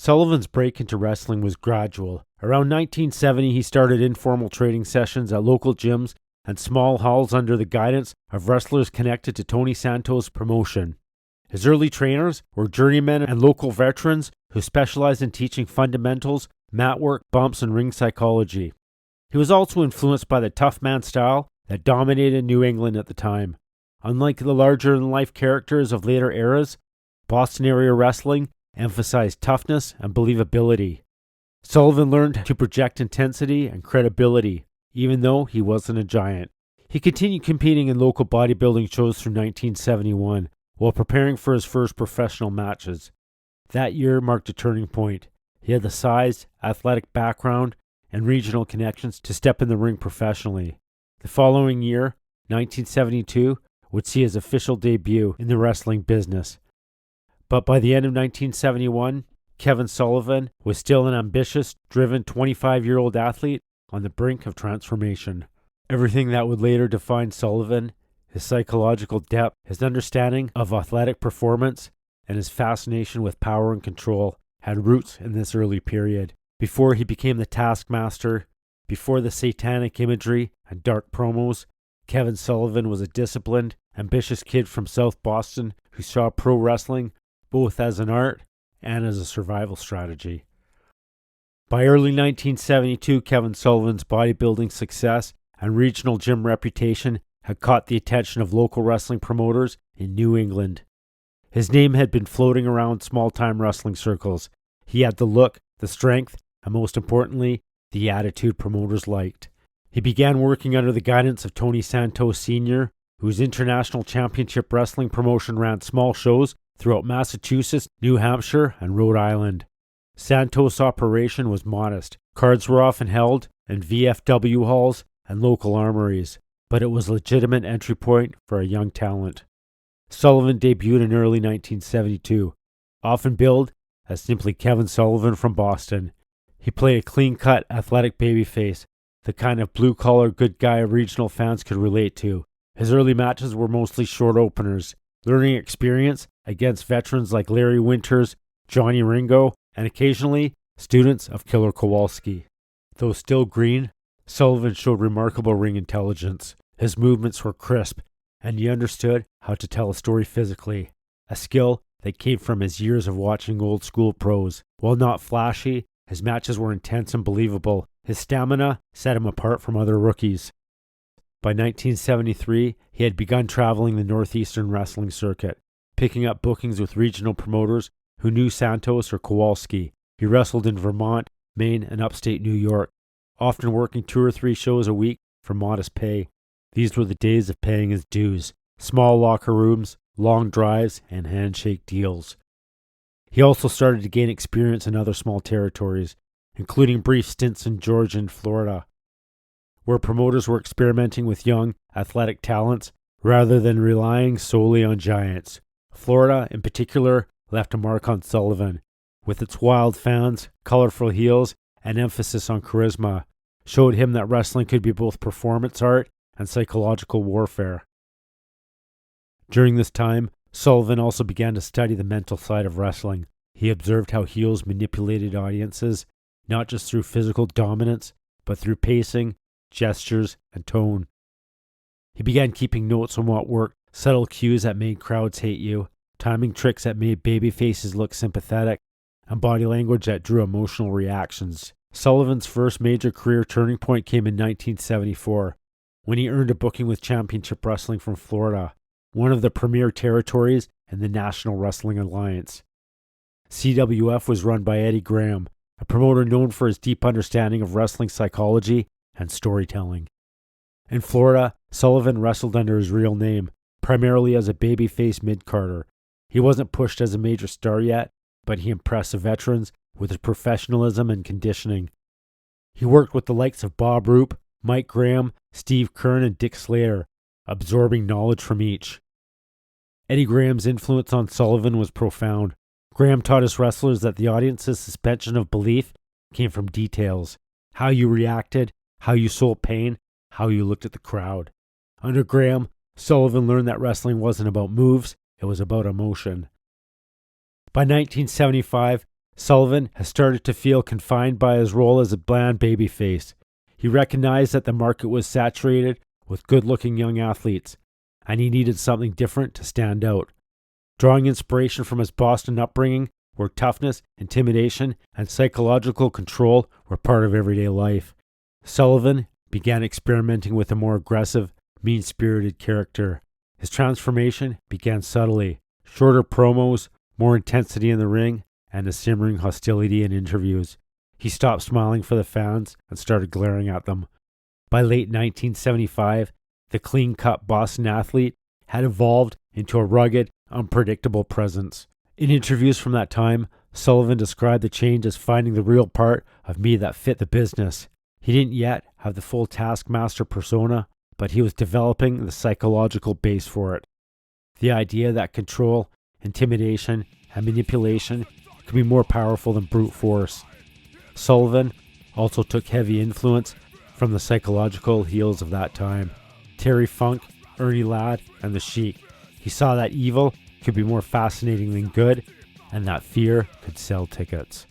Sullivan's break into wrestling was gradual. Around 1970, he started informal training sessions at local gyms and small halls under the guidance of wrestlers connected to Tony Santos' promotion. His early trainers were journeymen and local veterans who specialized in teaching fundamentals, mat work, bumps, and ring psychology. He was also influenced by the tough man style that dominated New England at the time. Unlike the larger-than-life characters of later eras, Boston area wrestling emphasized toughness and believability. Sullivan learned to project intensity and credibility, even though he wasn't a giant. He continued competing in local bodybuilding shows through 1971, while preparing for his first professional matches. That year marked a turning point. He had the size, athletic background, and regional connections to step in the ring professionally. The following year, 1972, would see his official debut in the wrestling business. But by the end of 1971, Kevin Sullivan was still an ambitious, driven 25-year-old athlete on the brink of transformation. Everything that would later define Sullivan, his psychological depth, his understanding of athletic performance, and his fascination with power and control, had roots in this early period. Before he became the Taskmaster, before the satanic imagery and dark promos, Kevin Sullivan was a disciplined, ambitious kid from South Boston who saw pro wrestling both as an art and as a survival strategy. By early 1972, Kevin Sullivan's bodybuilding success and regional gym reputation had caught the attention of local wrestling promoters in New England. His name had been floating around small-time wrestling circles. He had the look, the strength, and most importantly, the attitude promoters liked. He began working under the guidance of Tony Santos Sr., whose international championship wrestling promotion ran small shows throughout Massachusetts, New Hampshire, and Rhode Island. Santos' operation was modest. Cards were often held in VFW halls and local armories, but it was a legitimate entry point for a young talent. Sullivan debuted in early 1972, often billed as simply Kevin Sullivan from Boston. He played a clean-cut, athletic babyface, the kind of blue-collar good guy regional fans could relate to. His early matches were mostly short openers, learning experience against veterans like Larry Winters, Johnny Ringo, and occasionally students of Killer Kowalski. Though still green, Sullivan showed remarkable ring intelligence. His movements were crisp, and he understood how to tell a story physically, a skill that came from his years of watching old school pros. While not flashy, his matches were intense and believable. His stamina set him apart from other rookies. By 1973, he had begun traveling the Northeastern wrestling circuit, picking up bookings with regional promoters who knew Santos or Kowalski. He wrestled in Vermont, Maine, and upstate New York, often working 2 or 3 shows a week for modest pay. These were the days of paying his dues: small locker rooms, long drives, and handshake deals. He also started to gain experience in other small territories, including brief stints in Georgia and Florida, where promoters were experimenting with young, athletic talents rather than relying solely on giants. Florida, in particular, left a mark on Sullivan, with its wild fans, colorful heels, and emphasis on charisma, showed him that wrestling could be both performance art and psychological warfare. During this time, Sullivan also began to study the mental side of wrestling. He observed how heels manipulated audiences, not just through physical dominance, but through pacing, gestures, and tone. He began keeping notes on what worked: subtle cues that made crowds hate you, timing tricks that made baby faces look sympathetic, and body language that drew emotional reactions. Sullivan's first major career turning point came in 1974, when he earned a booking with Championship Wrestling from Florida, one of the premier territories in the National Wrestling Alliance. CWF was run by Eddie Graham, a promoter known for his deep understanding of wrestling psychology and storytelling. In Florida, Sullivan wrestled under his real name, primarily as a babyface mid-carder. He wasn't pushed as a major star yet, but he impressed the veterans with his professionalism and conditioning. He worked with the likes of Bob Roop, Mike Graham, Steve Kern, and Dick Slater, absorbing knowledge from each. Eddie Graham's influence on Sullivan was profound. Graham taught his wrestlers that the audience's suspension of belief came from details: how you reacted, how you sold pain, how you looked at the crowd. Under Graham, Sullivan learned that wrestling wasn't about moves, it was about emotion. By 1975, Sullivan has started to feel confined by his role as a bland babyface. He recognized that the market was saturated with good-looking young athletes, and he needed something different to stand out. Drawing inspiration from his Boston upbringing, where toughness, intimidation, and psychological control were part of everyday life, Sullivan began experimenting with a more aggressive, mean-spirited character. His transformation began subtly: shorter promos, more intensity in the ring, and a simmering hostility in interviews. He stopped smiling for the fans and started glaring at them. By late 1975, the clean-cut Boston athlete had evolved into a rugged, unpredictable presence. In interviews from that time, Sullivan described the change as finding the real part of me that fit the business. He didn't yet have the full Taskmaster persona, but he was developing the psychological base for it. The idea that control, intimidation, and manipulation could be more powerful than brute force. Sullivan also took heavy influence from the psychological heels of that time: Terry Funk, Ernie Ladd, and the Sheik. He saw that evil could be more fascinating than good, and that fear could sell tickets.